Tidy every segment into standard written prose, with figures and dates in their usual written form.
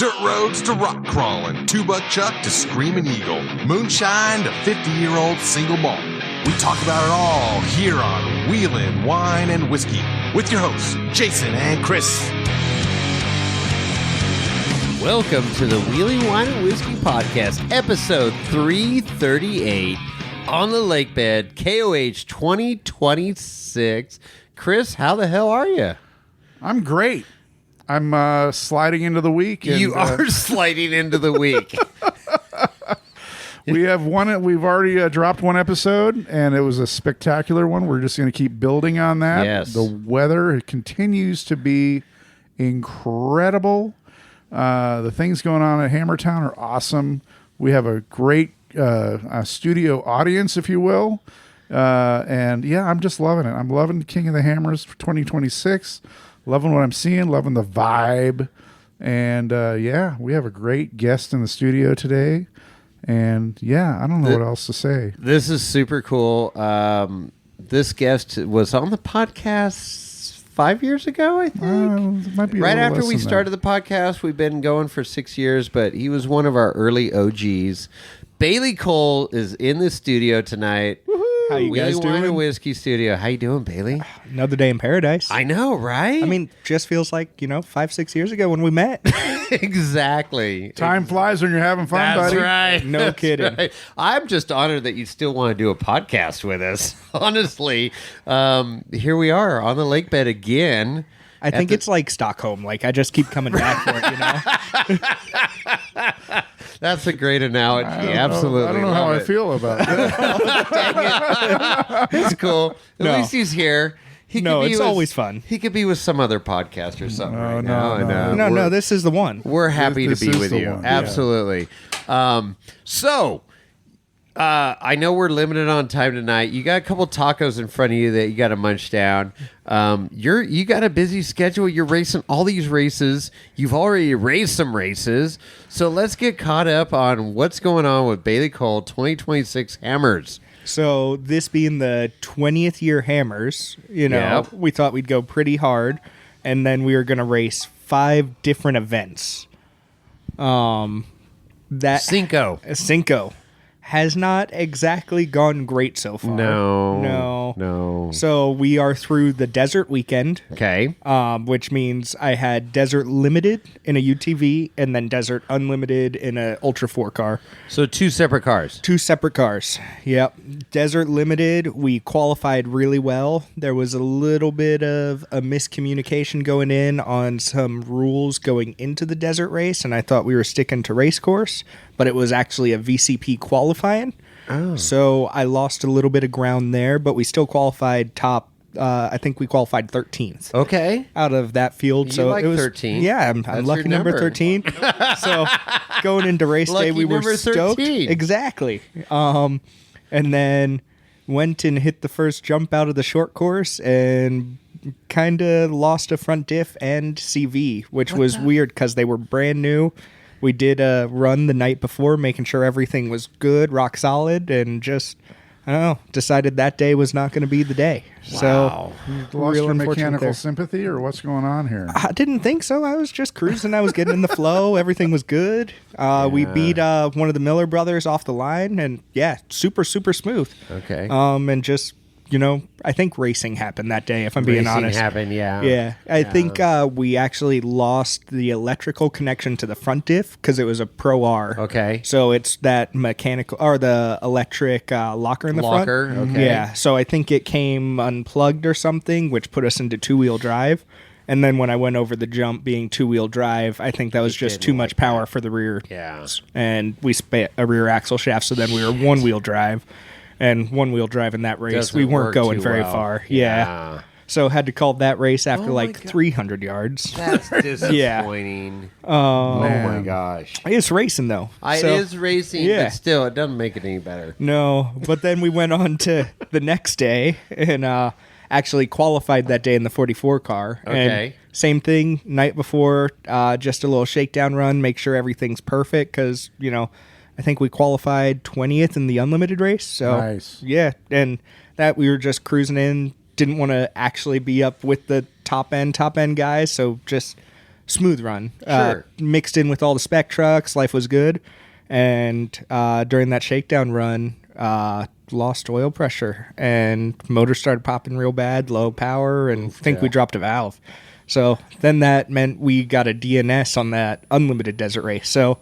Dirt roads to rock crawling, two-buck chuck to screaming eagle, moonshine to 50-year-old single malt. We talk about it all here on Wheelin' Wine and Whiskey with your hosts, Jason and Chris. Welcome to the Wheelin' Wine and Whiskey Podcast, episode 338 on the Lakebed, KOH 2026. Chris, how the hell are you? I'm great. I'm sliding into the week. And, You are sliding into the week. we have one. We've already dropped one episode, and it was a spectacular one. We're just going to keep building on that. Yes. The weather continues to be incredible. The things going on at Hammertown are awesome. We have a great studio audience, if you will. And yeah, I'm just loving it. I'm loving King of the Hammers for 2026. Loving what I'm seeing, loving the vibe. And yeah, we have a great guest in the studio today. And yeah, I don't know what else to say. This is super cool. This guest was on the podcast 5 years ago, I think. It might be right after we started the podcast. We've been going for 6 years, but he was one of our early OGs. Bailey Cole is in the studio tonight. How you guys doing? Wine and Whiskey Studio. How you doing, Bailey? Another day in paradise. I know, right? I mean, just feels like, 5-6 years ago when we met. Exactly. Time flies when you're having fun, That's buddy. right. No That's kidding. right. I'm just honored that you still want to do a podcast with us. Honestly, here we are on the lakebed again. I think it's like Stockholm. Like, I just keep coming back for it, That's a great analogy. Absolutely. I don't know how I feel about that. It's cool. At No. least he's here. He No, could be it's with- always fun. He could be with some other podcast or something No, right no, now. no. No, this is the one. We're happy This to be is with the you. one. Absolutely. I know we're limited on time tonight. You got a couple tacos in front of you that you got to munch down. You got a busy schedule. You're racing all these races. You've already raced some races. So let's get caught up on what's going on with Bailey Cole 2026 Hammers. So, this being the 20th year Hammers, Yep. we thought we'd go pretty hard. And then we were going to race 5 different events. Cinco. Cinco has not exactly gone great so far. No. So we are through the desert weekend, Okay. which means I had desert limited in a UTV and then desert unlimited in a Ultra 4 car. So 2 separate cars. 2 separate cars. Yep. Desert limited, we qualified really well. There was a little bit of a miscommunication going in on some rules going into the desert race, and I thought we were sticking to race course, but it was actually a VCP qualifying. Oh. So I lost a little bit of ground there, but we still qualified top. I think we qualified 13th. Okay. Out of that field. You so like it was 13. Yeah, I'm That's lucky your number number. 13. So going into race Lucky day, we were number stoked. 13. Exactly. And then went and hit the first jump out of the short course and kind of lost a front diff and CV, which was weird because they were brand new. We did a run the night before, making sure everything was good, rock solid, and just, I don't know, decided that day was not going to be the day. Wow. So, Lost real your unfortunate mechanical there. sympathy, or what's going on here? I didn't think so. I was just cruising. I was getting in the flow. Everything was good. We beat one of the Miller brothers off the line, and yeah, super, super smooth. Okay. And just, I think racing happened that day, if I'm being Racing honest. happened, yeah. Yeah. I think we actually lost the electrical connection to the front diff because it was a Pro R. Okay. So it's that mechanical or the electric locker in the front. Locker, okay. Yeah. So I think it came unplugged or something, which put us into 2-wheel drive. And then when I went over the jump being 2-wheel drive, I think that was just too much power for the rear. Yeah. And we spent a rear axle shaft, so then we were 1-wheel drive. And 1-wheel drive in that race, Doesn't we weren't work going too very well. far. Yeah. So had to call that race after Oh my like God. 300 yards. That's disappointing. Oh my gosh. It's racing though. It So- is racing, yeah. but still, it doesn't make it any better. No, but then we went on to the next day and actually qualified that day in the 44 car. Okay. And same thing, night before, just a little shakedown run, make sure everything's perfect because, I think we qualified 20th in the unlimited race. So Nice. yeah, and that we were just cruising in, didn't want to actually be up with the top end guys, so just smooth run. Sure. Mixed in with all the spec trucks, life was good. And during that shakedown run, lost oil pressure and motor started popping real bad, low power, and think we dropped a valve. So then that meant we got a DNS on that unlimited desert race. So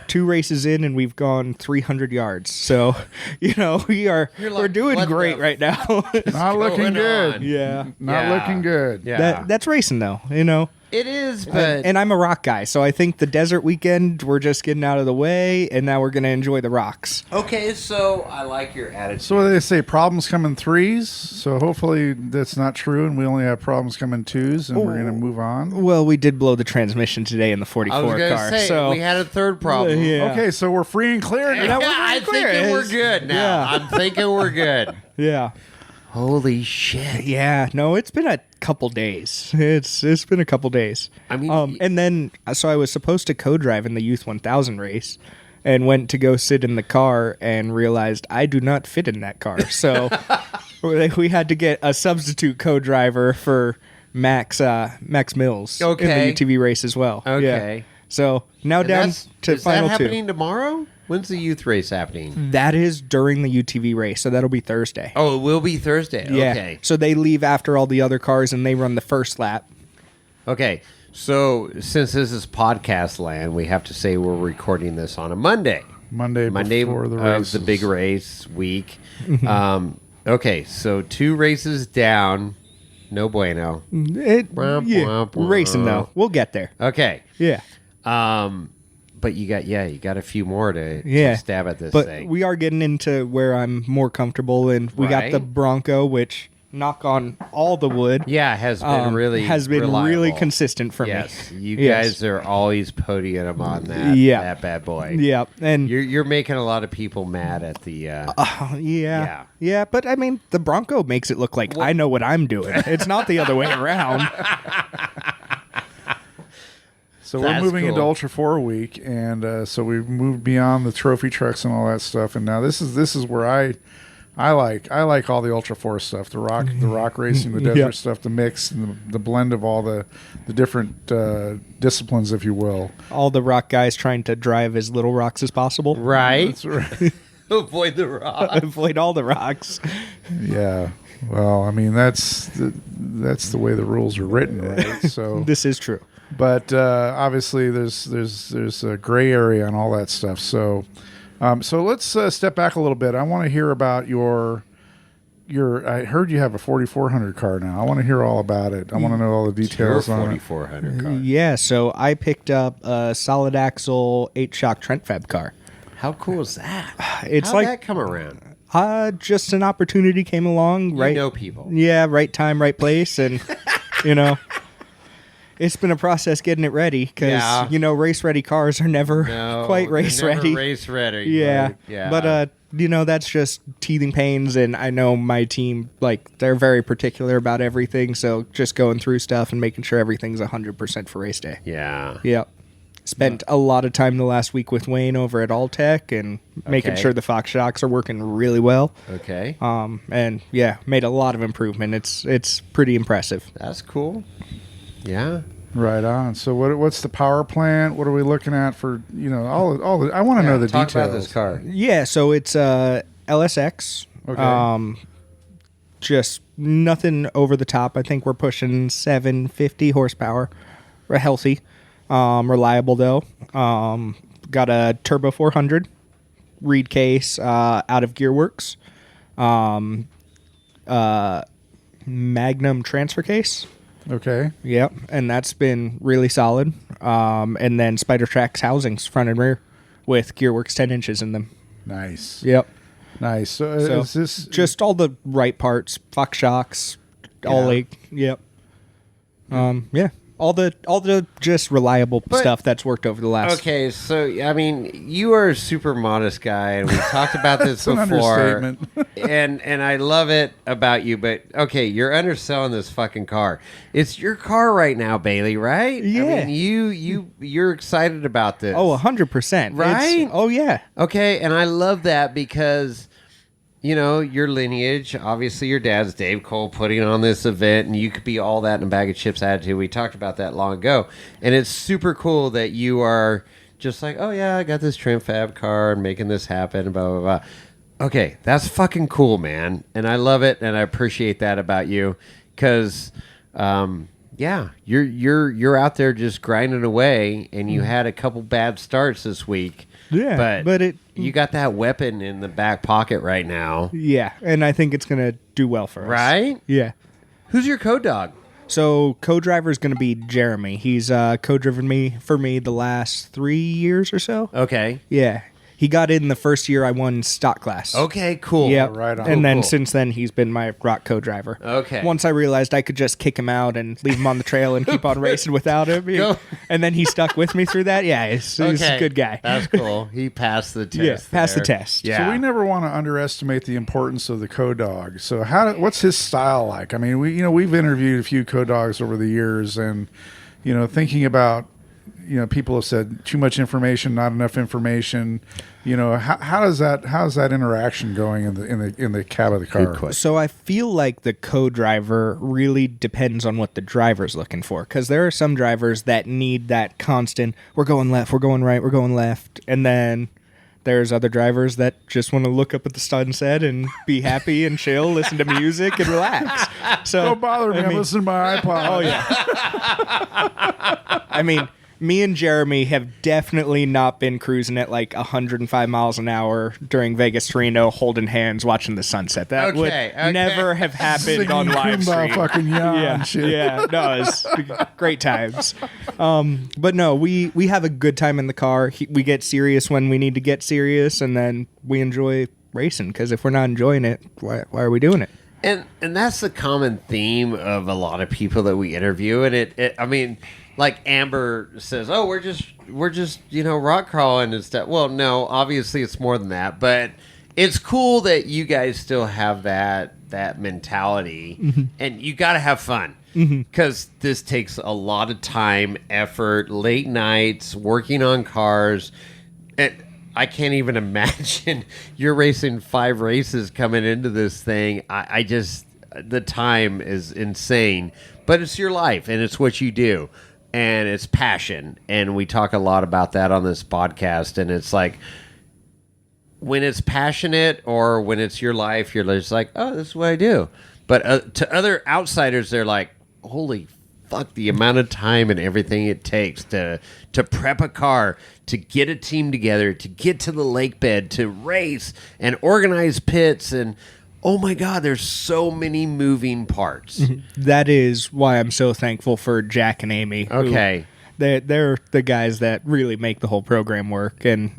2 races in and we've gone 300 yards. So, we're doing great right now. Not looking good. on? Yeah. Not looking good. Yeah. That's racing though, It is, but And I'm a rock guy, so I think the desert weekend, we're just getting out of the way, and now we're going to enjoy the rocks. okay. So I like your attitude. So what do they say? Problems come in 3s. So hopefully that's not true, and we only have problems come in 2s, and we're going to move on. Well, we did blow the transmission today in the 44 I was going to car. say so we had a third problem. Yeah. Okay, so we're free and clear now. Yeah, I'm thinking we're good now. Yeah. I'm thinking we're good. Yeah. Holy shit! Yeah, no, it's been a couple days. It's been a couple days. I mean, and then so I was supposed to co-drive in the Youth 1000 race, and went to go sit in the car and realized I do not fit in that car. So we had to get a substitute co-driver for Max Mills in Okay. the UTV race as well. Okay. Yeah. So now And down to is final that 2. happening tomorrow? When's the youth race happening? That is during the UTV race, so that'll be Thursday. Oh, it will be Thursday. Yeah. Okay. So they leave after all the other cars and they run the first lap. Okay. So since this is podcast land, we have to say we're recording this on a Monday. Monday before the of race. the big race week. Okay. So 2 races down. No bueno. We're racing though. We'll get there. Okay. Yeah. But you got a few more to stab at this but thing. we are getting into where I'm more comfortable, and we got the Right. Bronco, which knock on all the wood. Yeah, has been really really reliable. consistent for Yes, me. you Yes. guys are always podium on that. Yeah. that bad boy. Yeah, and You're making a lot of people mad at the. yeah. But I mean, the Bronco makes it look like I know what I'm doing. It's not the other way around. So That's we're moving into cool. Ultra 4 week, and so we've moved beyond the trophy trucks and all that stuff. And now this is where I like all the Ultra 4 stuff, the rock racing, the desert Yep. stuff, the mix, and the blend of all the different disciplines, if you will. All the rock guys trying to drive as little rocks as possible. Right. That's right. Avoid the rock. Avoid all the rocks. Yeah. Well, I mean that's the way the rules are written, right? So This is true. But obviously, there's a gray area on all that stuff. So, so let's step back a little bit. I want to hear about your. I heard you have a 4400 car now. I want to hear all about it. I want to know all the details on it. 4400 car. Yeah, so I picked up a solid axle 8-shock Trent Fab car. How cool is that? It's How'd like that come around? just an opportunity came along, right? You know people. Yeah, right time, right place, and it's been a process getting it ready because Yeah. Race ready cars are never No, quite they're race never ready. Race ready. Yeah. right? Yeah. But that's just teething pains, and I know my team, like, they're very particular about everything, so just going through stuff and making sure everything's 100% for race day. yeah. Yep. Spent a lot of time the last week with Wayne over at Alltech and making Okay. sure the Fox shocks are working really well. Okay. And yeah, made a lot of improvement. It's pretty impressive. That's cool. Yeah. Right on. So what's the power plant? What are we looking at for all the I want to know the Talk details. about this car. Yeah, so it's LSX. Okay. Just nothing over the top. I think we're pushing 750 horsepower. We're healthy. Reliable though. Got a Turbo 400 reed case out of Gearworks. Magnum transfer case. Okay. Yep, and that's been really solid. And then Spider Tracks housings, front and rear, with Gearworks 10 inches in them. Nice. Yep. Nice. So, So is this just all the right parts, Fox shocks, all like, yep. Yeah. All the just reliable stuff that's worked over the last. Okay, so I mean, you are a super modest guy, and we talked about this an before. understatement. and I love it about you, but okay, you're underselling this fucking car. It's your car right now, Bailey, right? Yeah. I mean, you're excited about this. Oh, 100%. Right? Oh yeah. Okay, and I love that because you know, your lineage, obviously your dad's Dave Cole putting on this event, and you could be all that in a bag of chips attitude. We talked about that long ago. And it's super cool that you are just like, oh, yeah, I got this Trent Fab car and making this happen, blah, blah, blah. Okay, that's fucking cool, man. And I love it, and I appreciate that about you because, yeah, you're out there just grinding away, and you had a couple bad starts this week. Yeah, but you got that weapon in the back pocket right now. Yeah, and I think it's going to do well for us. Right? Yeah. Who's your co-dog? So co-driver is going to be Jeremy. He's co-driven for me the last 3 years or so. Okay. Yeah. He got in the first year I won stock class. Okay, cool. Yeah, right on. And then Cool. since then, he's been my rock co-driver. Okay. Once I realized I could just kick him out and leave him on the trail and keep on racing without him. Go. And then he stuck with me through that. Yeah, he's a good guy. That's cool. He passed the test. Yeah, passed the there. test. Yeah. So we never want to underestimate the importance of the co-dog. So what's his style like? I mean, we've interviewed a few co-dogs over the years, and thinking about people have said too much information, not enough information. How's that interaction going in the cab of the car? So I feel like the co-driver really depends on what the driver's looking for, because there are some drivers that need that constant, we're going left, we're going right, we're going left, and then there's other drivers that just want to look up at the sunset and be happy and chill, listen to music and relax. So Don't bother me. I'm listening to my iPod. Oh yeah. I mean, me and Jeremy have definitely not been cruising at like 105 miles an hour during Vegas to Reno, holding hands, watching the sunset. That would never have happened Singing on live Kumbaya stream. fucking Yeah, shit. yeah, no, it's great times. But no, we have a good time in the car. We get serious when we need to get serious, and then we enjoy racing, because if we're not enjoying it, why are we doing it? And that's the common theme of a lot of people that we interview. And I mean, like Amber says, oh, we're just rock crawling and stuff. Well, no, obviously it's more than that, but it's cool that you guys still have that mentality, and you got to have fun, because this takes a lot of time, effort, late nights, working on cars. And I can't even imagine you're racing 5 races coming into this thing. I just, the time is insane, but it's your life and it's what you do. And it's passion, and we talk a lot about that on this podcast. And it's like, when it's passionate or when it's your life, you're just like, oh, this is what I do. But to other outsiders, they're like, holy fuck, the amount of time and everything it takes to prep a car, to get a team together, to get to the lake bed, to race and organize pits, and oh my God, there's so many moving parts. That is why I'm so thankful for Jack and Amy. Okay. They're the guys that really make the whole program work. And,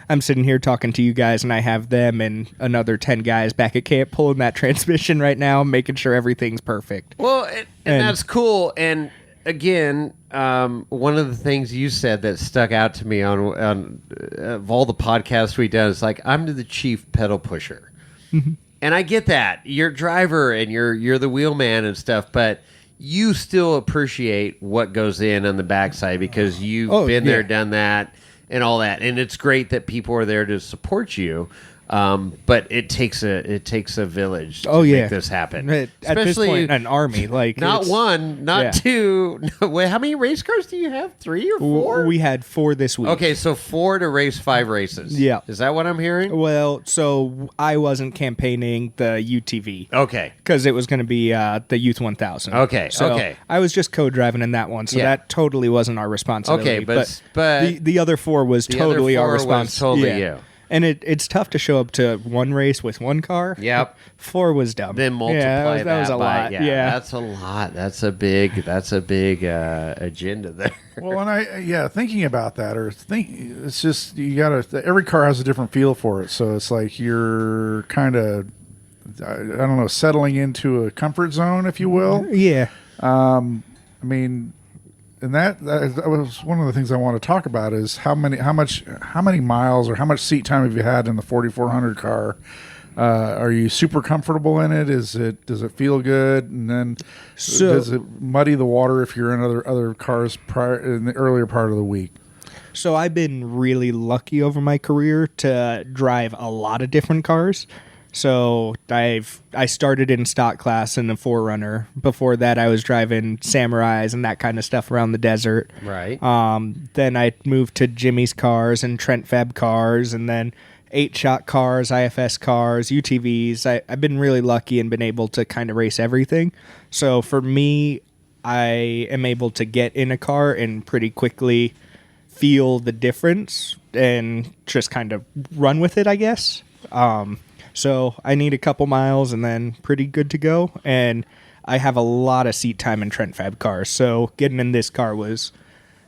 I'm sitting here talking to you guys, and I have them and another 10 guys back at camp pulling that transmission right now, making sure everything's perfect. Well, and that's cool. And again, one of the things you said that stuck out to me on of all the podcasts we done is like, I'm the chief pedal pusher. And I get that. You're driver and you're the wheelman and stuff, but you still appreciate what goes in on the backside, because you've been there, done that, and all that. And it's great that people are there to support you. But it takes a village to make this happen. At this point, an army, like not one, not two. Wait, how many race cars do you have? 3 or 4? We had 4 this week. Okay, so 4 to race 5 races. Yeah, is that what I'm hearing? Well, so I wasn't campaigning the UTV. Okay, because it was going to be the Youth 1000. Okay, so okay. I was just co-driving in that one, so that totally wasn't our responsibility. Okay, but the other 4 was totally our responsibility. Totally you. And it's tough to show up to one race with one car. Yep. 4 was dumb. Then multiply that was a lot. Yeah, that's a lot. That's a big agenda there. Well, and thinking about that, it's just, you gotta, every car has a different feel for it. So it's like you're kind of, I don't know, settling into a comfort zone, if you will. Yeah. I mean, and that was one of the things I want to talk about is how many miles or how much seat time have you had in the 4400 car? Are you super comfortable in it? Does it feel good? And then does it muddy the water if you're in other cars in the earlier part of the week? So I've been really lucky over my career to drive a lot of different cars. So I started in stock class in the 4Runner. Before that, I was driving Samurais and that kind of stuff around the desert. Right. Then I moved to Jimmy's cars and Trent Fab cars, and then 8-shot cars, IFS cars, UTVs. I've been really lucky and been able to kind of race everything. So for me, I am able to get in a car and pretty quickly feel the difference and just kind of run with it, I guess. So I need a couple miles and then pretty good to go. And I have a lot of seat time in Trent Fab cars. So getting in this car was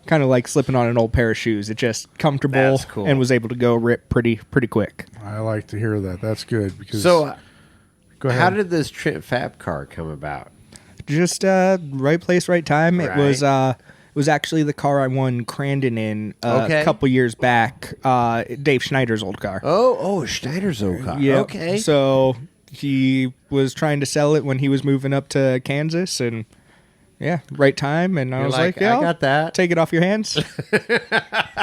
kind of like slipping on an old pair of shoes. It just comfortable. That's cool. And was able to go rip pretty quick. I like to hear that. That's good because. So, Go ahead. how did this Trent Fab car come about? Just right place, right time. Right. It was actually the car I won Crandon in a couple years back. Dave Schneider's old car. Oh, Schneider's old car. Yeah. Okay. So he was trying to sell it when he was moving up to Kansas, and yeah, right time. And I You're was like, yeah, I got that. Take it off your hands.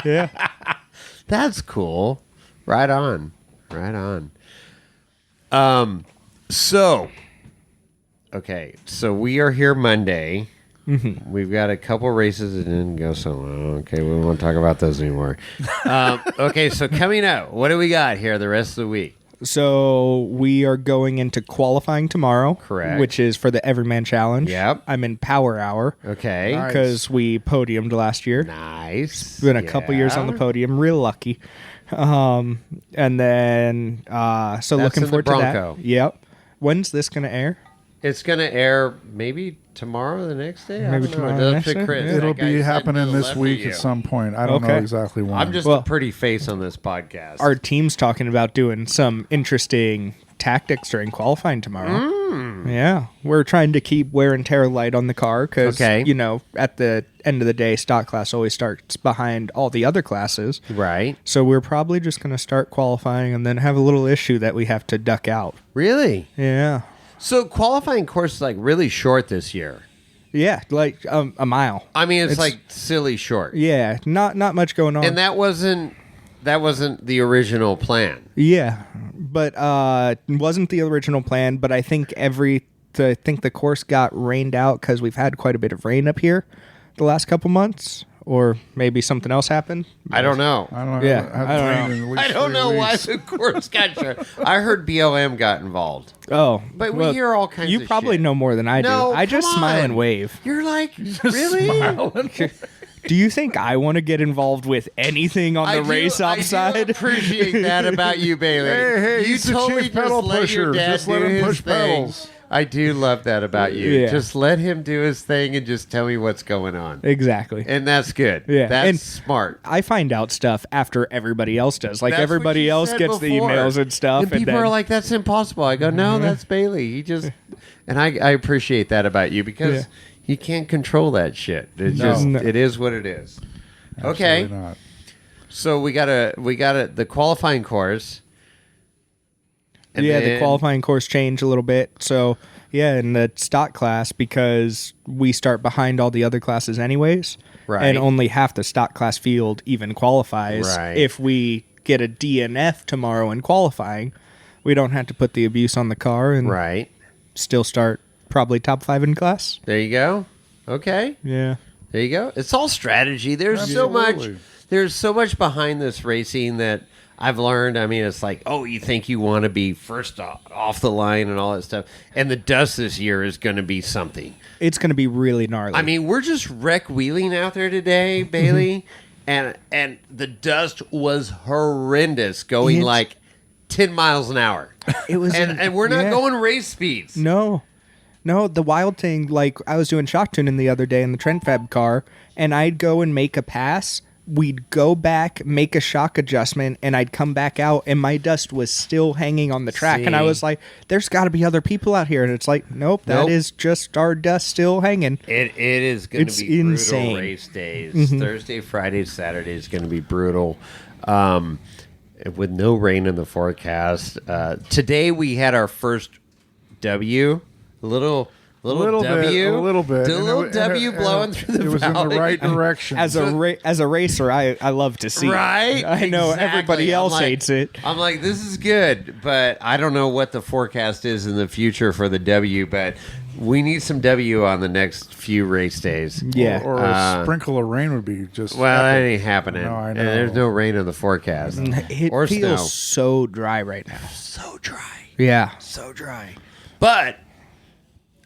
Yeah. That's cool. Right on. Right on. So we are here Monday. Mm-hmm. We've got a couple races that didn't go so well. Okay, we won't talk about those anymore. Okay, so coming up, what do we got here the rest of the week? So we are going into qualifying tomorrow. Correct. Which is for the Everyman Challenge. Yep. I'm in Power Hour. Okay. Nice. Because we podiumed last year. Nice. Been a couple years on the podium. Real lucky. And then, so looking in the forward to Bronco. that. Yep. When's this going to air? It's going to air maybe tomorrow, the next day. Maybe tomorrow, the next day? Chris. Yeah. It'll That guy be said happening to the this left week of you. at some point. I don't know Okay. exactly when. I'm just Well- a pretty face on this podcast. Our team's talking about doing some interesting tactics during qualifying tomorrow. Yeah. We're trying to keep wear and tear light on the car because, Okay. at the end of the day, stock class always starts behind all the other classes. Right. So we're probably just going to start qualifying and then have a little issue that we have to duck out. Really? Yeah. So qualifying course is like really short this year. Yeah, like a mile. I mean, it's like silly short. Yeah, not much going on. And that wasn't the original plan. Yeah, but it wasn't the original plan. But I think the course got rained out because we've had quite a bit of rain up here the last couple months, or maybe something else happened. I don't know. I don't know. Yeah, I don't know why the course got short. I heard BLM got involved. Oh, But we hear all kinds You of probably shit. know more than I do. No, I just come smile on. and wave. You're like, really? Do you think I want to get involved with anything on the race I off do side? appreciate that about you, Bailey. Hey, you he's the totally chief pedal just let your pusher. dad Just do let him his push thing. pedals. I do love that about you. Yeah. Just let him do his thing and just tell me what's going on. Exactly. And that's good. Yeah. That's And smart. I find out stuff after everybody else does. Like That's what everybody you else said gets the before. emails and stuff. And people then, are like, that's impossible. I go, no, that's Bailey. He just, and I appreciate that about you because Yeah. you can't control that shit. It No. just, No. it is what it is. Okay. Absolutely not. So we got the qualifying course. And yeah, the then- qualifying course changed a little bit. So, yeah, in the stock class, because we start behind all the other classes anyways, Right. and only half the stock class field even qualifies. Right. If we get a DNF tomorrow in qualifying, we don't have to put the abuse on the car and Right. still start probably top 5 in class. There you go. Okay. Yeah. There you go. It's all strategy. There's Absolutely. there's so much behind this racing that I've learned. I mean, it's like, oh, you think you want to be first off the line and all that stuff. And the dust this year is going to be something. It's going to be really gnarly. I mean, we're just wreck wheeling out there today, Bailey, and the dust was horrendous, going It's- like 10 miles an hour. it was And we're not yeah. going race speeds. No, the wild thing, like I was doing shock tuning the other day in the Trent Fab car, and I'd go and make a pass. We'd go back, make a shock adjustment, and I'd come back out, and my dust was still hanging on the track. And I See? was like, there's got to be other people out here. And it's like, nope, Nope. that is just our dust still hanging. It is going It's to be insane. brutal race days. Thursday, Friday, Saturday is going to be brutal. With no rain in the forecast. Today we had our first W. A little little W, a little bit. do a And little it- and W it- blowing and through the It was in the valley. right direction. As a racer, I love to see it. Right? I know Exactly. everybody I'm else like- hates it. I'm like, this is good, but I don't know what the forecast is in the future for the W, but we need some W on the next few race days. Yeah. or a sprinkle of rain would be just. Well, that epic. ain't happening. No, I And know. there's no rain in the forecast. It or feels snow. so dry right now. So dry. Yeah. So dry. But,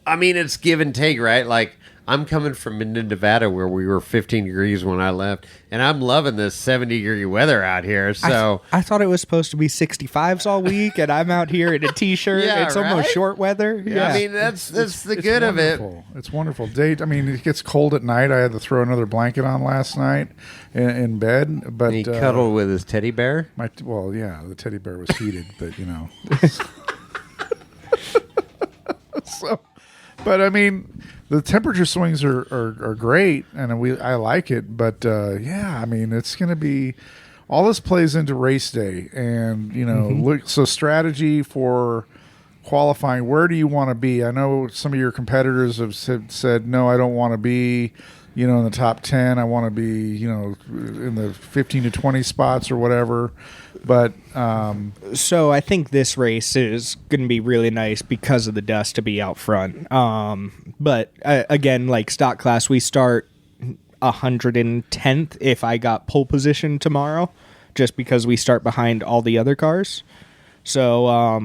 I mean, it's give and take, right? Like, I'm coming from Minden, Nevada, where we were 15 degrees when I left, and I'm loving this 70-degree weather out here. So I thought it was supposed to be 65s all week, and I'm out here in a t-shirt. Yeah, it's almost right? short weather. Yeah. I mean, that's the It's good of it. wonderful. It's wonderful. I mean, it gets cold at night. I had to throw another blanket on last night in bed. But He cuddled with his teddy bear. well, yeah, the teddy bear was heated, but you know. So, but I mean, the temperature swings are great, and I like it. But yeah, I mean, it's going to be all this plays into race day, and you know, look. So strategy for qualifying. Where do you want to be? I know some of your competitors have said, no, I don't want to be, you know, in the top 10. I want to be, you know, in the 15 to 20 spots or whatever. But So I think this race is going to be really nice because of the dust to be out front. But again, like stock class, we start 110th if I got pole position tomorrow, just because we start behind all the other cars. So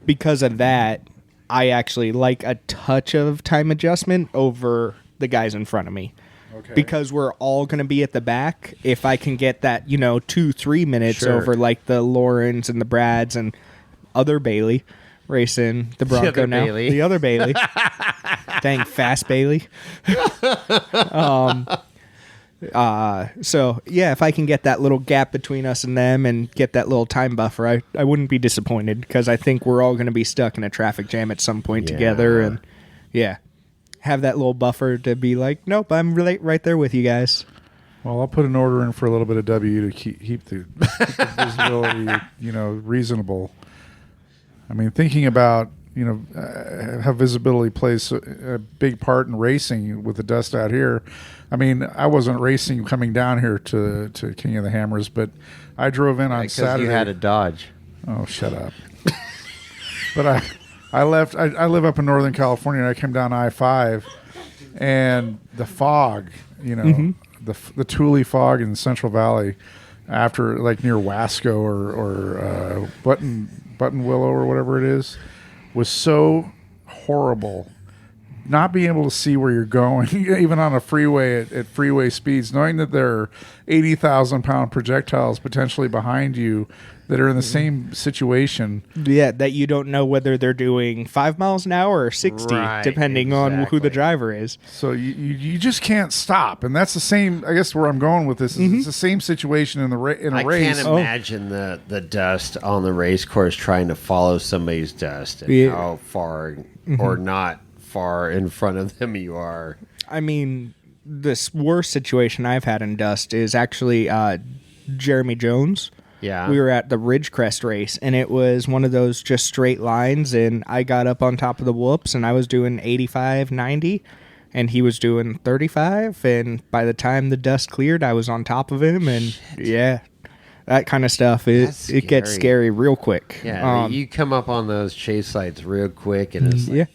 because of that, I actually like a touch of time adjustment over the guys in front of me. Okay. Because we're all going to be at the back. If I can get that, 2-3 minutes Sure. over like the Laurens and the Brads and other Bailey racing the Bronco other now. Bailey. The other Bailey. Dang, fast Bailey. So, yeah, if I can get that little gap between us and them and get that little time buffer, I wouldn't be disappointed because I think we're all going to be stuck in a traffic jam at some point together. And, yeah, have that little buffer to be like, nope, I'm right there with you guys. well, I'll put an order in for a little bit of W to keep the visibility, reasonable. I mean, thinking about, how visibility plays a big part in racing with the dust out here. I mean, I wasn't racing coming down here to King of the Hammers, but I drove in on Because Saturday. you had a Dodge. Oh, shut up. But I left. I live up in Northern California, and I came down I-5, and the fog, the Thule fog in the Central Valley, after like near Wasco or Button Willow or whatever it is, was so horrible. Not being able to see where you're going, even on a freeway at freeway speeds, knowing that there are 80,000-pound projectiles potentially behind you that are in the same situation. Yeah, that you don't know whether they're doing 5 miles an hour or 60, Right, depending on who exactly. the driver is. So you just can't stop, and that's the same. I guess where I'm going with this is it's the same situation in a I race. can't imagine the dust on the race course trying to follow somebody's dust and Yeah. how far or not far in front of them you are. I mean, this worst situation I've had in dust is actually Jeremy Jones. Yeah. We were at the Ridgecrest race, and it was one of those just straight lines, and I got up on top of the whoops, and I was doing 85, 90, and he was doing 35, and by the time the dust cleared, I was on top of him, and yeah, that kind of stuff, That's it gets scary. scary real quick. Yeah, you come up on those chase lights real quick, and it's like, Yeah.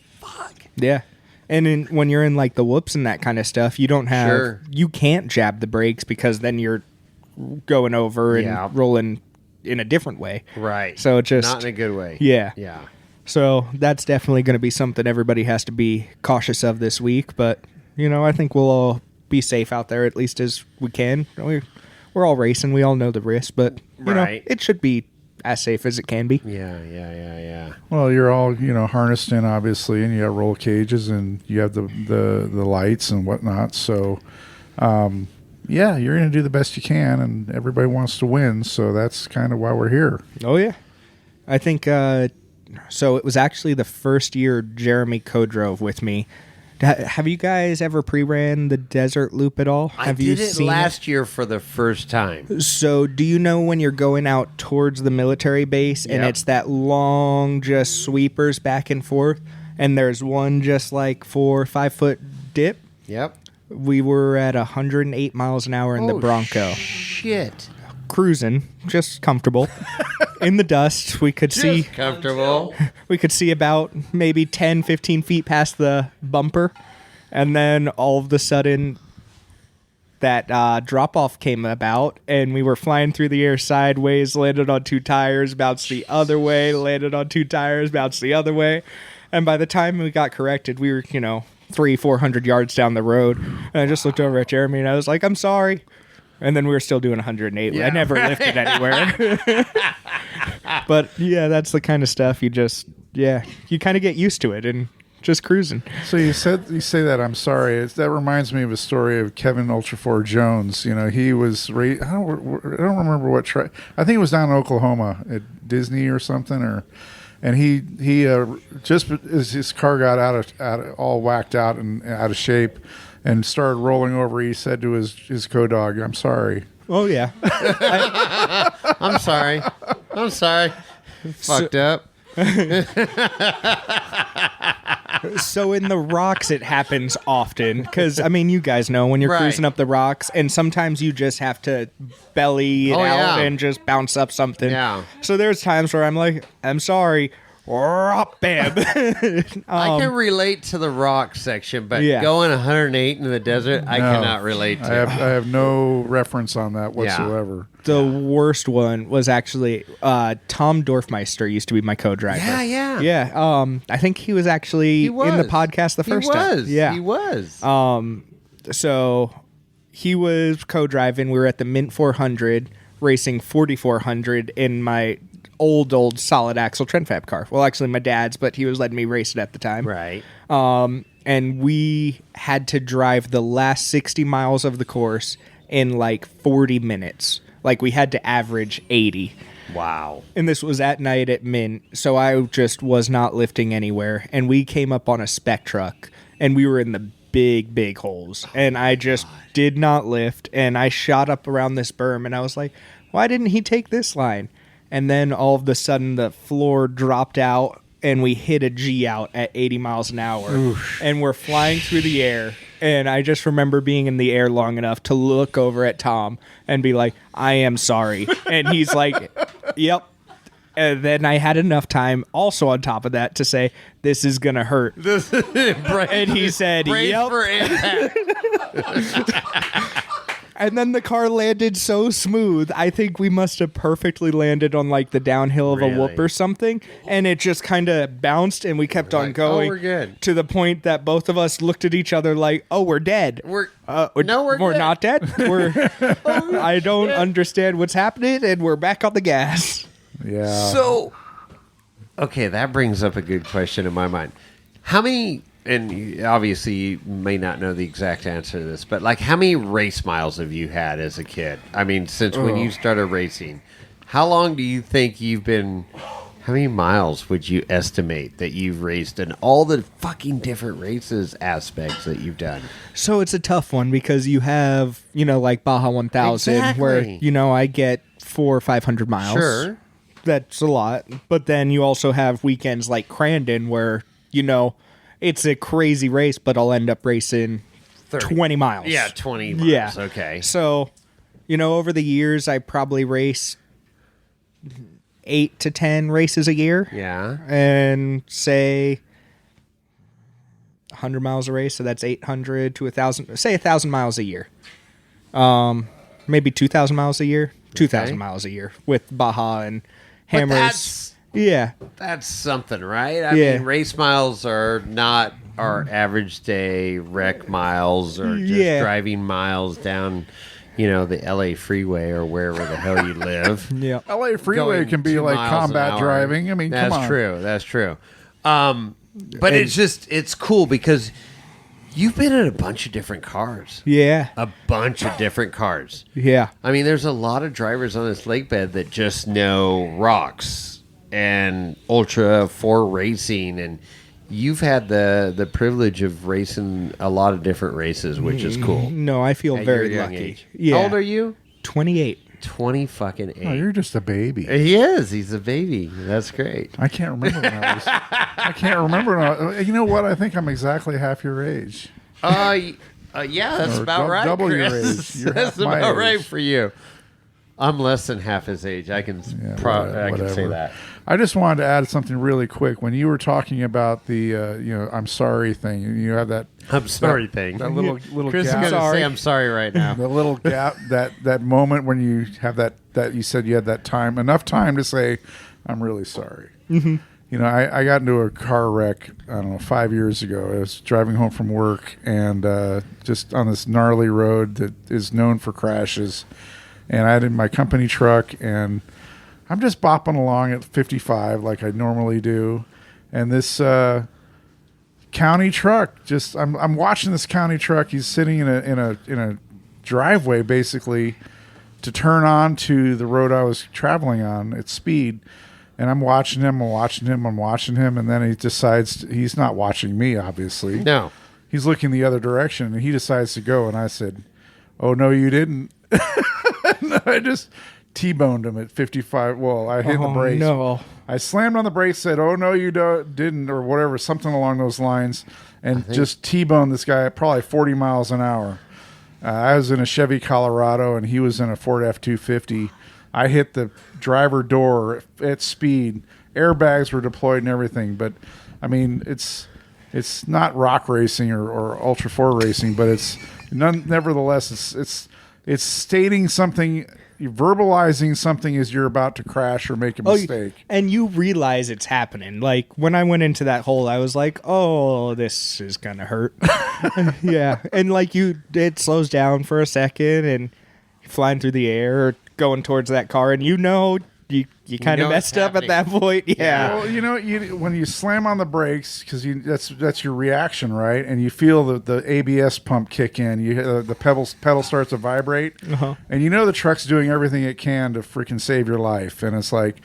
Yeah. And when you're in like the whoops and that kind of stuff, you don't have, Sure. you can't jab the brakes because then you're going over and Yeah. rolling in a different way. right. So it just, not in a good way. yeah. Yeah. So that's definitely going to be something everybody has to be cautious of this week. But, I think we'll all be safe out there at least as we can. We're all racing. We all know the risk, but, Right. it should be as safe as it can be. Yeah. Well, you're all harnessed in obviously, and you got roll cages, and you have the lights and whatnot. So, yeah, you're going to do the best you can, and everybody wants to win. So that's kind of why we're here. Oh, yeah. I think, so it was actually the first year Jeremy co-drove with me. Have you guys ever pre-ran the Desert Loop at all? I Have did you it seen last year for the first time. So do you know when you're going out towards the military base and Yep. it's that long just sweepers back and forth? and there's one just like 4 or 5 foot dip. Yep. We were at 108 miles an hour in the Bronco. Shit. Cruising, just comfortable. In the dust, we could see Comfortable. we could see about maybe 10, 15 feet past the bumper. And then all of a sudden, that drop-off came about, and we were flying through the air sideways, landed on 2 tires, bounced the other way, landed on 2 tires, bounced the other way. And by the time we got corrected, we were, 300-400 yards down the road. And I just looked over at Jeremy, and I was like, I'm sorry. And then we were still doing 108. Yeah. I never lifted anywhere. But, yeah, that's the kind of stuff you kind of get used to it and just cruising. So you say that, I'm sorry. That reminds me of a story of Kevin Ultrafor Jones. He was I don't remember what track. I think it was down in Oklahoma at Disney or something, and he just as his car got out of all whacked out and out of shape and started rolling over, he said to his co-dog, "I'm sorry." Oh, yeah. I'm sorry. Fucked up. So in the rocks, it happens often because, you guys know when you're Right. cruising up the rocks, and sometimes you just have to belly it out yeah. and just bounce up something. Yeah. So there's times where I'm like, I'm sorry. Bam. I can relate to the rock section, but Yeah. going 108 in the desert, I No. cannot relate to. I have no reference on that whatsoever. The worst one was actually Tom Dorfmeister used to be my co-driver. Yeah. Yeah. I think he was actually in the podcast the first time. Yeah. He was. So he was co-driving. We were at the Mint 400 racing 4400 in my old solid axle Trent Fab car. Well, actually my dad's, but he was letting me race it at the time. Right. And we had to drive the last 60 miles of the course in like 40 minutes. Like we had to average 80. Wow. And this was at night at Mint, so I just was not lifting anywhere. And we came up on a spec truck, and we were in the big holes. And I just did not lift, and I shot up around this berm, and I was like, why didn't he take this line? And then all of a sudden, the floor dropped out, and we hit a G out at 80 miles an hour. Oof. And we're flying through the air. And I just remember being in the air long enough to look over at Tom and be like, I am sorry. And he's like, yep. And then I had enough time also on top of that to say, this is going to hurt. And he said, Brace yep. for impact. And then the car landed so smooth. I think we must have perfectly landed on like the downhill of a whoop or something. And it just kind of bounced and we kept on going. we're good. To the point that both of us looked at each other like, oh, we're dead. We're We're dead. not dead. I don't understand what's happening, and we're back on the gas. Yeah. So, okay, that brings up a good question in my mind. How many, and obviously you may not know the exact answer to this, but like how many race miles have you had as a kid? I mean, since when you started racing, how long do you think you've been, how many miles would you estimate that you've raced in all the fucking different races aspects that you've done? So it's a tough one because you have, like Baja 1000 where, Exactly. I get 400 or 500 miles. Sure. That's a lot. But then you also have weekends like Crandon where, it's a crazy race, but I'll end up racing 20 miles. Yeah, 20 miles. Yeah. Okay. So, over the years, I probably race 8 to 10 races a year. Yeah. And say 100 miles a race. So that's 800 to 1,000. Say 1,000 miles a year. Maybe 2,000 miles a year. 2,000 miles a year with Baja and hammers. That's something, right? I Yeah. mean, race miles are not our average day rec miles or just driving miles down, the LA freeway or wherever the hell you live. Yeah. LA freeway Going can be 2 like miles an combat hour. driving. I mean, That's come on. true. That's true. But it's cool because you've been in a bunch of different cars. Yeah. A bunch of different cars. Yeah. I mean, there's a lot of drivers on this lake bed that just know rocks and ultra for racing, and you've had the privilege of racing a lot of different races, which is cool. No, I feel At very your young lucky. age. Yeah. How old are you? 28. 20 fucking 8. Oh, you're just a baby. He is. He's a baby. That's great. I can't remember when I was. I can't remember. You know what? I think I'm exactly half your age. Yeah, that's Or about right, double your Chris. age. You're That's half my about age. right for you. I'm less than half his age. I can I can Whatever. say that. I just wanted to add something really quick. When you were talking about the, I'm sorry thing, you have that. I'm sorry that, thing. That little Chris is gap. going to say I'm sorry right now. The little gap, that moment when you have that you said you had that time, enough time to say, I'm really sorry. Mm-hmm. You know, I got into a car wreck, I don't know, 5 years ago. I was driving home from work and just on this gnarly road that is known for crashes. And I had in my company truck and I'm just bopping along at 55 like I normally do. And this county truck, I'm watching this county truck. He's sitting in a driveway basically to turn on to the road I was traveling on at speed. And I'm watching him, and then he decides he's not watching me, obviously. No. He's looking the other direction, and he decides to go. And I said, "Oh no, you didn't." And I just T-boned him at 55. Well, I hit the brakes. No. I slammed on the brakes, said, "Oh no, you didn't," or whatever, something along those lines, and just T-boned this guy at probably 40 miles an hour. I was in a Chevy Colorado, and he was in a Ford F-250. I hit the driver door at speed. Airbags were deployed and everything, but I mean, it's not rock racing or Ultra 4 racing, but nevertheless, it's stating something. You're verbalizing something as you're about to crash or make a mistake. And you realize it's happening. Like, when I went into that hole, I was like, oh, this is going to hurt. Yeah. And, like, it slows down for a second, and you're flying through the air or going towards that car, and you kind of messed up at that point. Yeah. Well, when you slam on the brakes, because that's your reaction, right? And you feel the ABS pump kick in. The pedal starts to vibrate, and you know the truck's doing everything it can to freaking save your life. And it's like,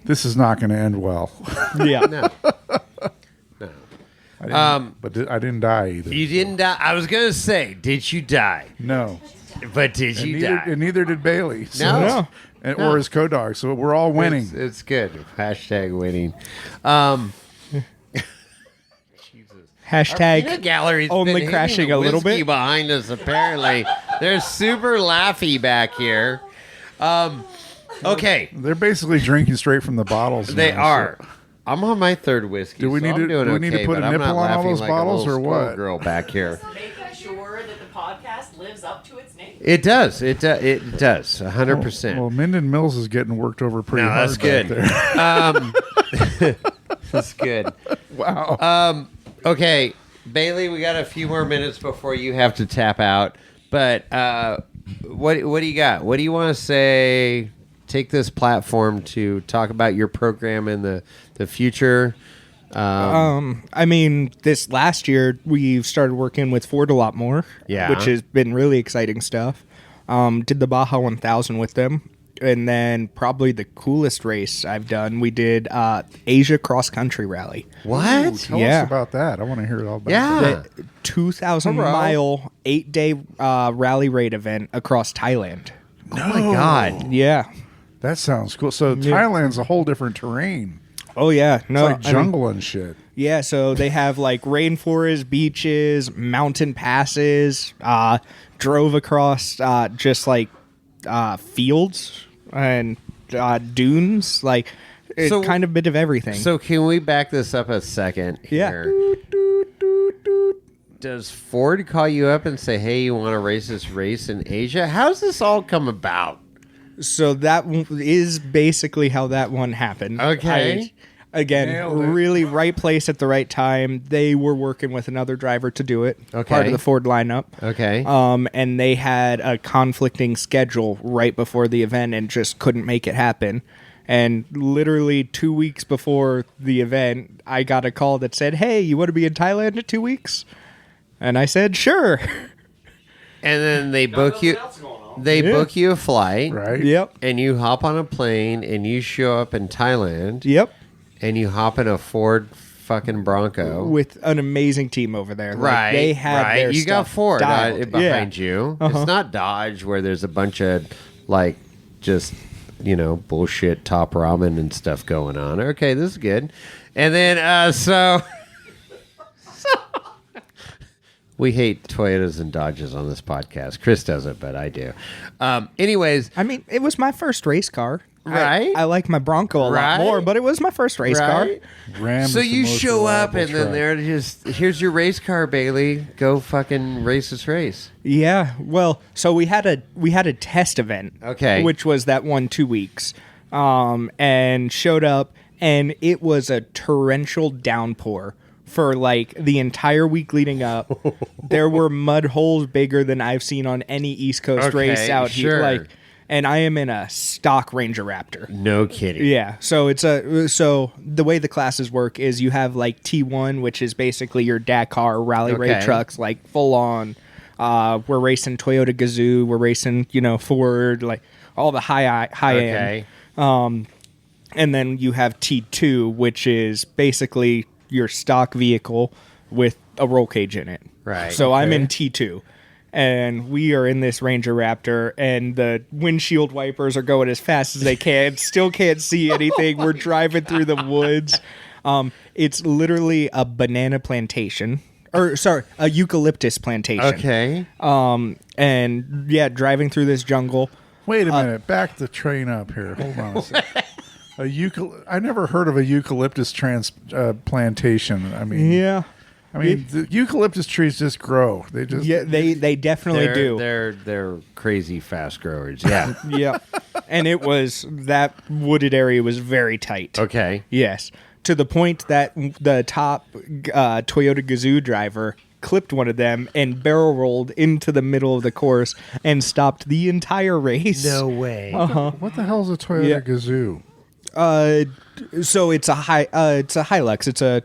this is not going to end well. Yeah. No. But I didn't die either. You didn't die. I was going to say, did you die? No. But did you die? And neither did Bailey. No. Or his co-dog. So we're all winning. It's good. Hashtag winning. Hashtag Peanut gallery's only been hitting crashing the a little whiskey bit. behind us. Apparently, they're super laughy back here. Okay, They're basically drinking straight from the bottles. they now, are. so- I'm on my third whiskey. Do we so need I'm to- doing do we need to okay, put a but I'm nipple not on all laughing those like bottles a or little what? squirrel girl back here. Making sure that the podcast lives up to its name. It does. It does. 100%. Well, Minden Mills is getting worked over pretty No, hard. that's good. back there. That's good. Wow. Okay, Bailey, we got a few more minutes before you have to tap out. But what do you got? What do you want to say? Take this platform to talk about your program in the future. I mean, this last year we've started working with Ford a lot more, Yeah. which has been really exciting stuff. Did the Baja 1000 with them, and then probably the coolest race I've done, we did Asia Cross Country Rally. What? Tell Yeah. us about that. I want to hear it all about Yeah. that. The 2,000 mile 8-day rally raid event across Thailand. Oh my God. Yeah. That sounds cool. So Thailand's a whole different terrain. Oh yeah. It's No. like I mean, jungle and shit. yeah. So they have like rainforest, beaches, mountain passes. Drove across just like fields and dunes. Like it's So- kind of a bit of everything. So can we back this up a second Yeah. here? Does Ford call you up and say, "Hey, you want to race this race in Asia?" How's this all come about? So that is basically how that one happened. Okay. Again, Nailed it. really right place at the right time. They were working with another driver to do it. Okay. Part of the Ford lineup. Okay. And they had a conflicting schedule right before the event and just couldn't make it happen. And literally 2 weeks before the event, I got a call that said, "Hey, you want to be in Thailand in 2 weeks?" And I said, "Sure." And then they book you. They book you a flight, Right? Yep. and you hop on a plane, and you show up in Thailand, Yep. and you hop in a Ford fucking Bronco. With an amazing team over there. Like, Right, they had right. their You got stuff Ford dialed. behind Yeah. you. Uh-huh. It's not Dodge where there's a bunch of like just, bullshit top ramen and stuff going on. Okay, this is good. And then, so we hate Toyotas and Dodges on this podcast. Chris doesn't, but I do. Anyways. I mean, it was my first race car. Right. I like my Bronco a lot more, but it was my first race car. Ram So is the you most show up reliable and then truck. they're just, here's your race car, Bailey. Go fucking race this race. Yeah. Well, so we had a test event. Okay. Which was that 2 weeks. And showed up, and it was a torrential downpour for like the entire week leading up. There were mud holes bigger than I've seen on any East Coast race out sure. here. And I am in a stock Ranger Raptor. No kidding. Yeah, so so the way the classes work is you have like T1, which is basically your Dakar rally raid trucks, like full on. We're racing Toyota Gazoo, we're racing Ford, like all the high end. And then you have T2, which is basically your stock vehicle with a roll cage in it. Right. So I'm in T2. And we are in this Ranger Raptor, and the windshield wipers are going as fast as they can. Still can't see anything. We're driving through the woods. It's literally a banana plantation. A eucalyptus plantation. Okay. And yeah, driving through this jungle. Wait a minute. Back the train up here. Hold on a second. I never heard of a eucalyptus plantation. I mean, Yeah. the eucalyptus trees just grow. They just They definitely do. They're crazy fast growers. Yeah. Yeah. And that wooded area was very tight. Okay. Yes. To the point that the top Toyota Gazoo driver clipped one of them and barrel rolled into the middle of the course and stopped the entire race. No way. What the hell is a Toyota Yeah. Gazoo? So it's a Hilux. It's a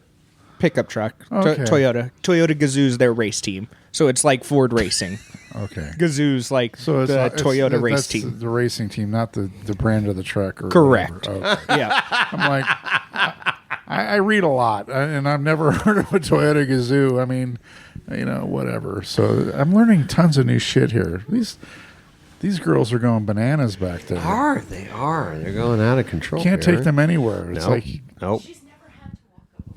pickup truck. Okay. Toyota Gazoo's their race team. So it's like Ford Racing. Okay. Gazoo's like So it's the Toyota race that's team. the racing team, not the brand of the truck. Or Correct. whatever. Okay. Yeah. I'm like, I read a lot, and I've never heard of a Toyota Gazoo. I mean, whatever. So I'm learning tons of new shit here. These girls are going bananas back there. They are. They're going out of control. Can't take them anywhere. It's like Nope. She's never had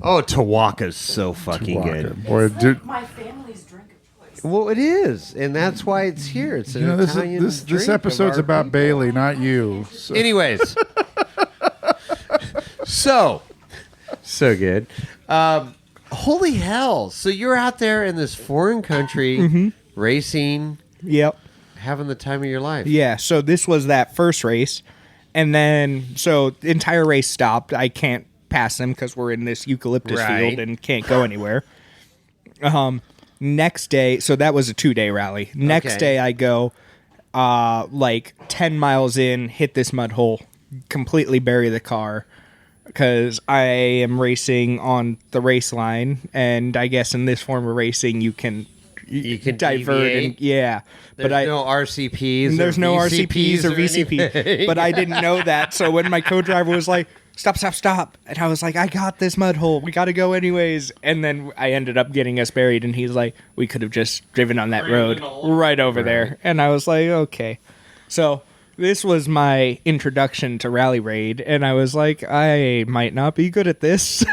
Tawaka. Oh, Tawaka's so fucking Tawaka. good. Boy, It's dude, like my family's drink of choice. Well, it is, and that's why it's here. It's an Italian this drink episode's of our about people. Bailey, not you. So. Anyways, so good. Holy hell! So you're out there in this foreign country racing, Yep. having the time of your life. Yeah, so this was that first race. And then, so the entire race stopped. I can't pass them because we're in this eucalyptus Right. field and can't go anywhere. Next day, so that was a 2-day rally. Next Okay. day, I go like 10 miles in, hit this mud hole, completely bury the car because I am racing on the race line. And I guess in this form of racing, you can divert. deviate. And, yeah. There's no RCPs. There's or no VCPs RCPs or VCPs, anything. but I didn't know that. So when my co-driver was like, stop, and I was like, I got this mud hole. We got to go anyways. And then I ended up getting us buried, and he's like, we could have just driven on that road right over there. And I was like, okay. So this was my introduction to Rally Raid, and I was like, I might not be good at this.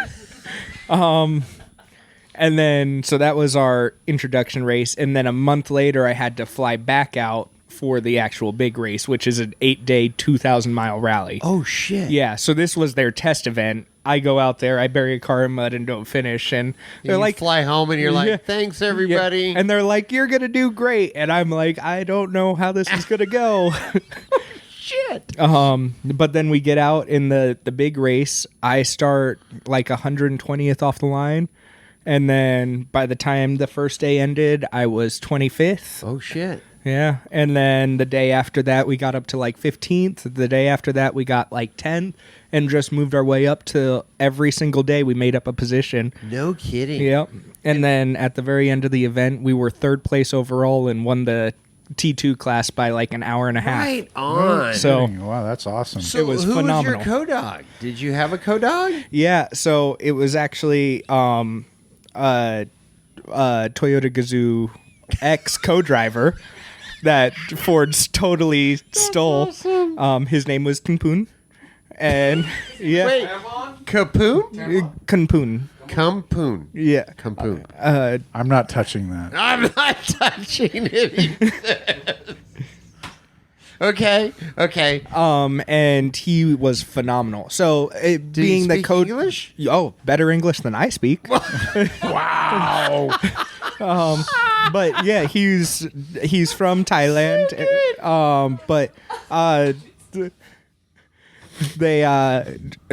And then, so that was our introduction race. And then a month later, I had to fly back out for the actual big race, which is an 8-day, 2,000-mile rally. Oh shit! Yeah, so this was their test event. I go out there, I bury a car in mud and don't finish. And they're You like, fly home and you're like, Yeah. thanks Yeah. everybody. And they're like, you're going to do great. And I'm like, I don't know how this is going to go. Shit. But then we get out in the big race. I start like 120th off the line. And then by the time the first day ended, I was 25th. Oh shit. Yeah. And then the day after that, we got up to like 15th. The day after that, we got like 10th and just moved our way up to every single day we made up a position. No kidding. Yep. And then at the very end of the event, we were 3rd place overall and won the T2 class by like an hour and a half. Right on. So- Wow, that's awesome. So It was who phenomenal. was your co-dog? Did you have a co-dog? Yeah. So it was actually Toyota Gazoo X co-driver that Ford's totally stole. His name was Kunpoon. And yeah. Wait, Kapoon? Kunpoon. Kampoon. Yeah. Kampoon. I'm not touching that. I'm not touching it. He said. Okay. And he was phenomenal. So being the speak code English? Oh, better English than I speak. Wow. But yeah, he's from Thailand. But they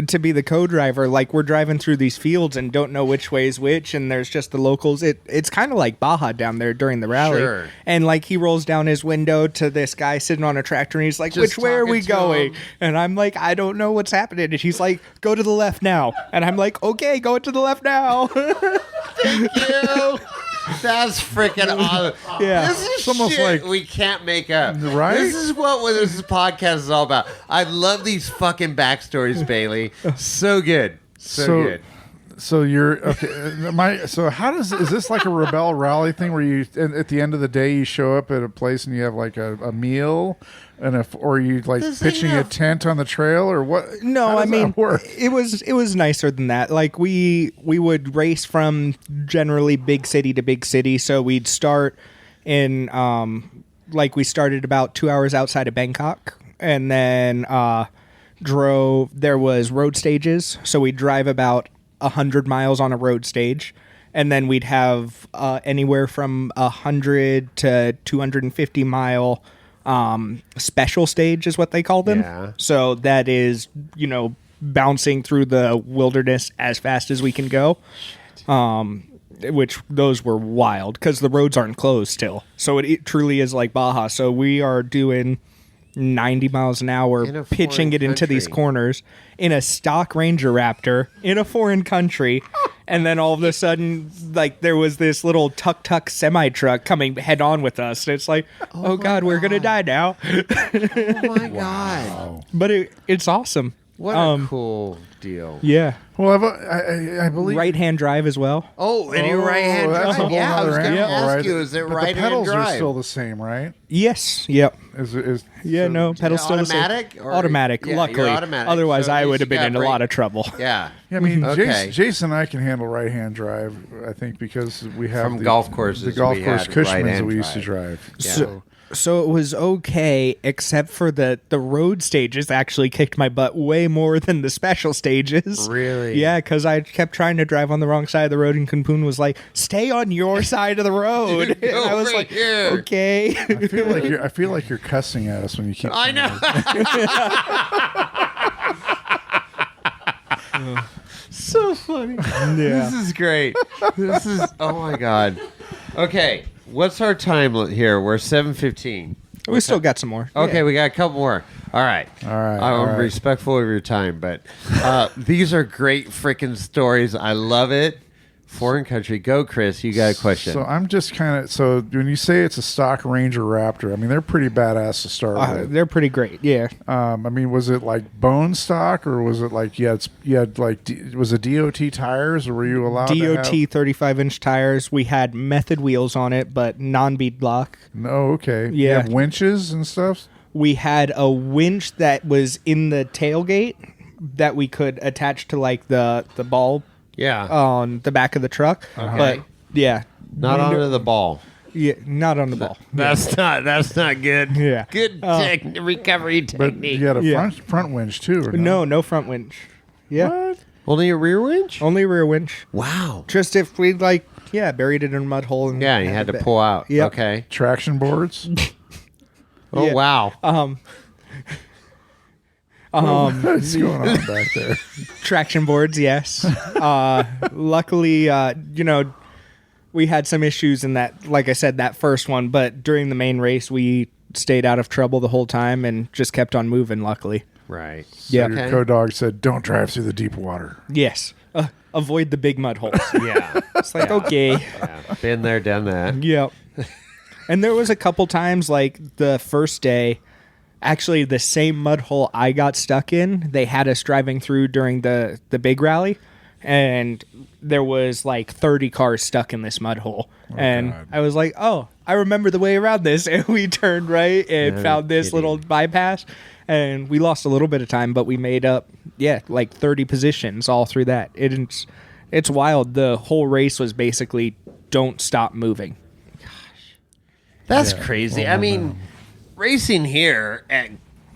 to be the co-driver, like we're driving through these fields and don't know which way is which, and there's just the locals. It's kind of like Baja down there during the rally. Sure. And like he rolls down his window to this guy sitting on a tractor and he's like, Just which way are we talking to going? him. And I'm like, I don't know what's happening. And he's like, go to the left now. And I'm like, okay, go to the left now. Thank you. That's freaking awesome. Yeah. This is It's almost shit like- we can't make up. Right? This is what this podcast is all about. I love these fucking backstories, Bailey. So good. So good. So you're okay. So how is this like a Rebel Rally thing where you at the end of the day you show up at a place and you have like a meal or you like This pitching ain't a tent on the trail or what? No, How does I mean that work? it was nicer than that. Like we would race from generally big city to big city. So we'd start in like we started about 2 hours outside of Bangkok, and then drove. There was road stages, so we'd drive about 100 miles on a road stage, and then we'd have anywhere from 100 to 250 mile special stage is what they call them. Yeah. So that is, bouncing through the wilderness as fast as we can go. Which those were wild because the roads aren't closed still. So it truly is like Baja. So we are doing 90 miles an hour, In a pitching it foreign into these country. corners in a stock Ranger Raptor in a foreign country. And then all of a sudden, like, there was this little tuk-tuk semi-truck coming head-on with us. And it's like, oh God, we're going to die now. Oh my god. But it's awesome. What a cool deal. Yeah. Well, I believe Right-hand drive as well. Oh, and your right hand that's a drive. whole Yeah, I was nother going to animal, ask right? you, is it But right the hand pedals drive? are still the same, right? Yes. Yep. Is Yeah, so- no, pedals still automatic? the same. Or- Automatic, yeah, you're luckily. automatic. Otherwise, So at I least would have you been got in a lot of trouble. Yeah. Yeah, I mean, Okay. Jason and I can handle right-hand drive. I think because we have From golf courses, the golf we course had Cushmans right-hand that we used to drive. drive. Yeah. So it was okay, except for the road stages actually kicked my butt way more than the special stages. Really? Yeah, because I kept trying to drive on the wrong side of the road, and Kunpoon was like, "Stay on your side of the road." And I was Over like, here. "Okay." I feel like you're cussing at us when you keep. I know. So funny. This is great. This is oh my god. Okay, what's our time here? We're 7:15. We still got some more. Okay, Yeah. we got a couple more. All right. I'm respectful of your time, but these are great freaking stories. I love it. Foreign country. Go, Chris. You got a question. So I'm just kind of when you say it's a stock Ranger Raptor, I mean they're pretty badass to start with. They're pretty great. Yeah. I mean, was it like bone stock or was it like you had like was it DOT tires or were you allowed to DOT have? 35-inch tires. We had method wheels on it, but non-bead block. No, okay. You Yeah. have winches and stuff. We had a winch that was in the tailgate that we could attach to like the ball yeah. on the back of the truck. But yeah, Not onto the ball. Yeah, not on the ball. That's not good. Yeah. Good recovery But technique. you had a Yeah. front winch too. Or No front winch. Yeah, What? Only a rear winch? only rear winch. Wow. Just if we buried it in a mud hole and Yeah, you had to it- pull out. Yep. Okay. Traction boards. Oh Yeah. wow. What's going on back there? traction boards. Yes. Luckily, we had some issues in that. Like I said, that first one, but during the main race, we stayed out of trouble the whole time and just kept on moving. Luckily. Right. Yeah. Your co-dog said, "Don't drive through the deep water." Yes. Avoid the big mud holes. Yeah. It's like, okay. Yeah. Been there, done that. Yep. And there was a couple times, like the first day, actually the same mud hole I got stuck in, they had us driving through during the big rally. and there was like 30 cars stuck in this mud hole. And God. I was like, oh, I remember the way around this. And we turned right and No found this kidding. little bypass. And we lost a little bit of time, but we made up, like 30 positions all through that. It's wild. The whole race was basically don't stop moving. That's crazy. I mean, racing here at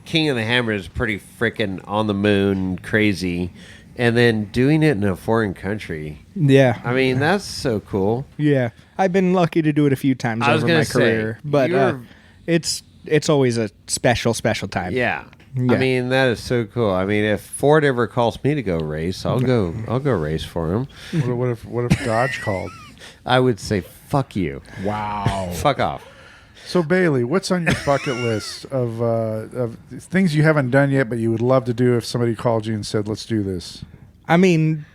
King of the Hammer is pretty freaking on the moon crazy. And then doing it in a foreign country. Yeah. I mean, that's so cool. Yeah. I've been lucky to do it a few times I was over gonna my say, career. But you're- it's always a special time. Yeah. Yeah. I mean, that is so cool. I mean, if Ford ever calls me to go race, I'll go race for him. What if Dodge called? I would say, fuck you. Wow. Fuck off. So Bailey, what's on your bucket list of things you haven't done yet, but you would love to do if somebody called you and said, "Let's do this"? I mean,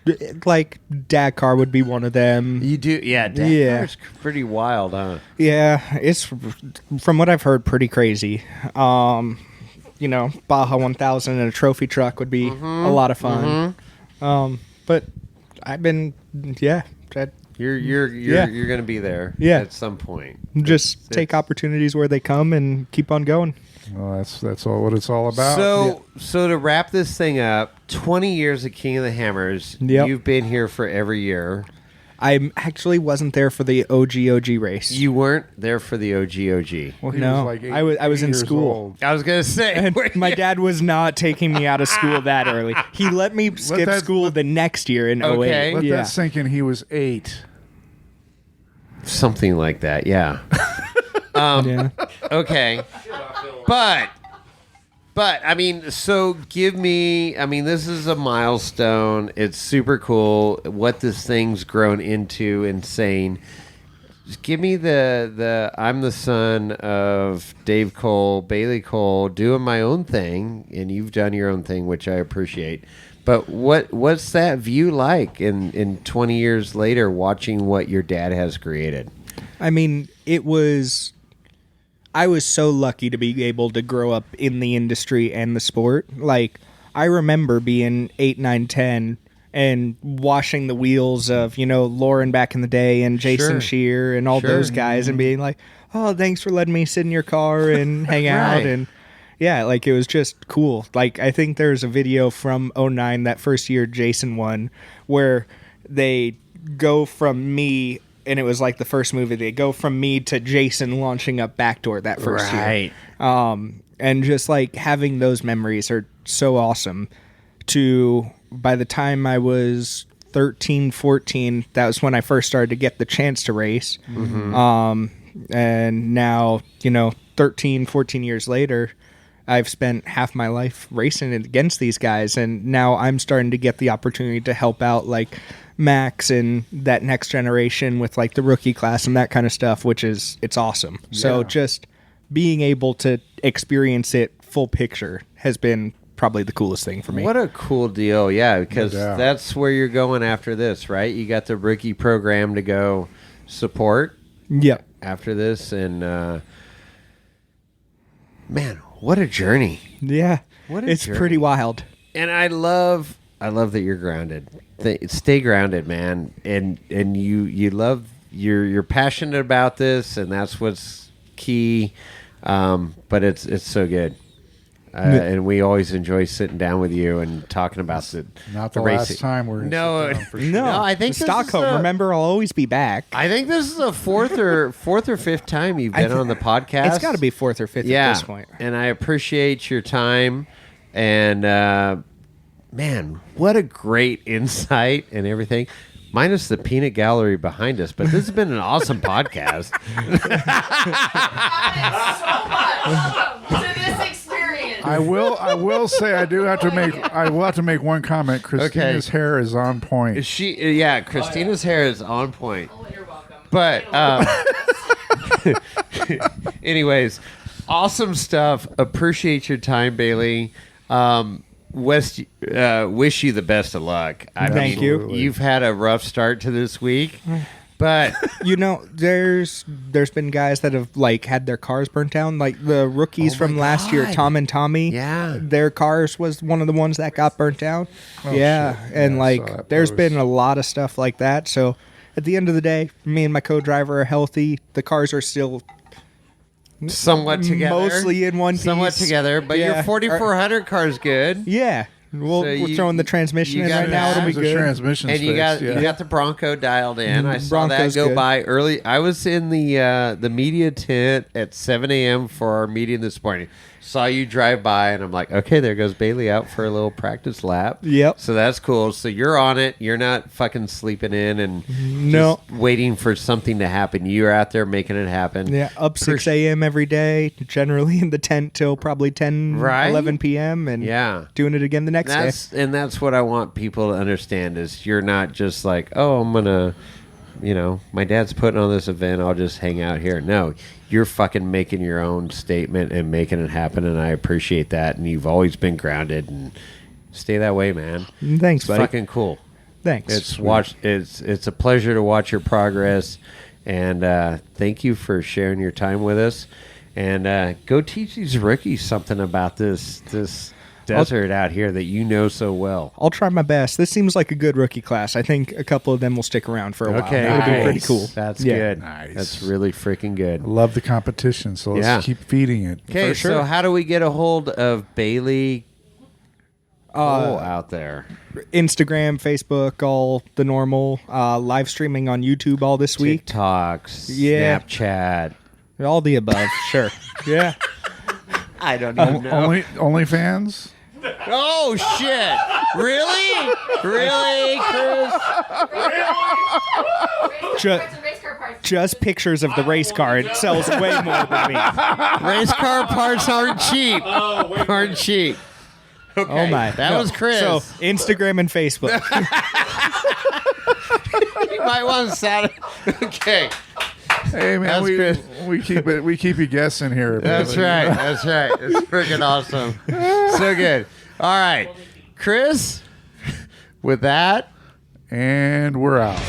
like Dakar would be one of them. You do? Yeah. Yeah. Dakar's pretty wild, huh? Yeah, it's from what I've heard pretty crazy. Baja 1000 and a trophy truck would be a lot of fun. But I've been You're going to be there Yeah. at some point. just take opportunities where they come and keep on going. Well, that's all what it's all about. So to wrap this thing up, 20 years at King of the Hammers. Yep. You've been here for every year. I actually wasn't there for the OG race. You weren't there for the OG. Well, he No, was like I was in years school. old. I was going to say. And my dad was not taking me out of school that early. He let me skip that- school the next year in Okay. 08. Let Yeah. that sink in. He was 8. Something like that, yeah. Yeah. Okay. But I mean, so give me, I mean, this is a milestone. It's super cool what this thing's grown into, insane. Just give me the I'm the son of Dave Cole, Bailey Cole, doing my own thing, and you've done your own thing, which I appreciate. But what's that view like in 20 years later, watching what your dad has created? I mean, I was so lucky to be able to grow up in the industry and the sport. Like, I remember being 8, 9, 10 and washing the wheels of, Lauren back in the day and Jason Sure. Shear and all Sure. those guys and being like, oh, thanks for letting me sit in your car and hang out. Right. And yeah, like, it was just cool. Like, I think there's a video from 09, that first year Jason won, where they go from me, and it was like the first movie, they go from me to Jason launching up Backdoor that first year. And just like having those memories are so awesome. By the time I was 13, 14, that was when I first started to get the chance to race. And now, 13, 14 years later, I've spent half my life racing against these guys, and now I'm starting to get the opportunity to help out like Max and that next generation with like the rookie class and that kind of stuff, it's awesome. So just being able to experience it full picture has been probably the coolest thing for me. What a cool deal, yeah, because No doubt. that's where you're going after this, right? You got the rookie program to go support Yep. after this, and man, what a journey! Yeah. What a it's journey. pretty wild. And I love that you're grounded. Stay grounded, man, and you love you're passionate about this, and that's what's key. But it's so good. And we always enjoy sitting down with you and talking about Not the the racing. last time we're No, for sure. No, I think this is Stockholm. a- Remember, I'll always be back. I think this is a fourth or fifth time you've been on the podcast. It's got to be fourth or fifth Yeah, at this point. and I appreciate your time. And man, what a great insight and everything. Minus the peanut gallery behind us, but this has been an awesome podcast. so much to this experience. I will say I will have to make one comment. Christina's hair is on point. Christina's hair is on point. Oh, you're welcome. But anyways, awesome stuff. Appreciate your time, Bailey. West, wish you the best of luck. Thank you. You've had a rough start to this week, But there's been guys that have like had their cars burnt down, like the rookies Oh from my last year, God. Tom and Tommy. Yeah. their cars was one of the ones that got burnt down. Yeah, shit. and Yeah, I saw like that there's post. been a lot of stuff like that. So at the end of the day, me and my co-driver are healthy. The cars are still somewhat together. mostly in one piece. Somewhat together. But your Yeah. 4400 car's good. Yeah, we're throwing the transmission you in got right now. It'll be The good. transmission's And you fixed, got the Bronco dialed in. I saw Bronco's that go good. by early. I was in the media tent at 7 a.m. for our meeting this morning. Saw you drive by, and I'm like, okay, there goes Bailey out for a little practice lap. Yep. So that's cool. So you're on it. You're not fucking sleeping in and No. just waiting for something to happen. You're out there making it happen. Yeah, up 6 a.m. every day, generally in the tent till probably 10, Right? 11 p.m. and Yeah. doing it again the next day. That's what I want people to understand is you're not just like, oh, I'm gonna, my dad's putting on this event, I'll just hang out here. No, you're fucking making your own statement and making it happen, and I appreciate that. And you've always been grounded, and stay that way, man. Thanks, It's buddy. fucking cool. Thanks. It's a pleasure to watch your progress, and thank you for sharing your time with us. And go teach these rookies something about this desert out here that you know so well. I'll try my best. This seems like a good rookie class. I think a couple of them will stick around for a while. Okay, It'll be pretty nice. cool. That's Yeah. good. Nice. That's really freaking good. Love the competition, so let's Yeah. keep feeding it. Okay, For sure. so how do we get a hold of Bailey Cole out there? Instagram, Facebook, all the normal. Live streaming on YouTube all this week. TikToks, Yeah. Snapchat. All the above. Sure. Yeah. I don't even know. OnlyFans? Oh shit! Really? Really, Chris? Ju- Race car parts. Just pictures of the race car. It sells way more than me. Race car parts aren't cheap. Aren't cheap. Okay. Oh my. That No. was Chris. So Instagram and Facebook. You might want to sound. Okay. Hey man, That's good. we keep you guessing here. That's Bailey. right. That's right. It's freaking awesome. So good. All right, Chris. With that. And we're out.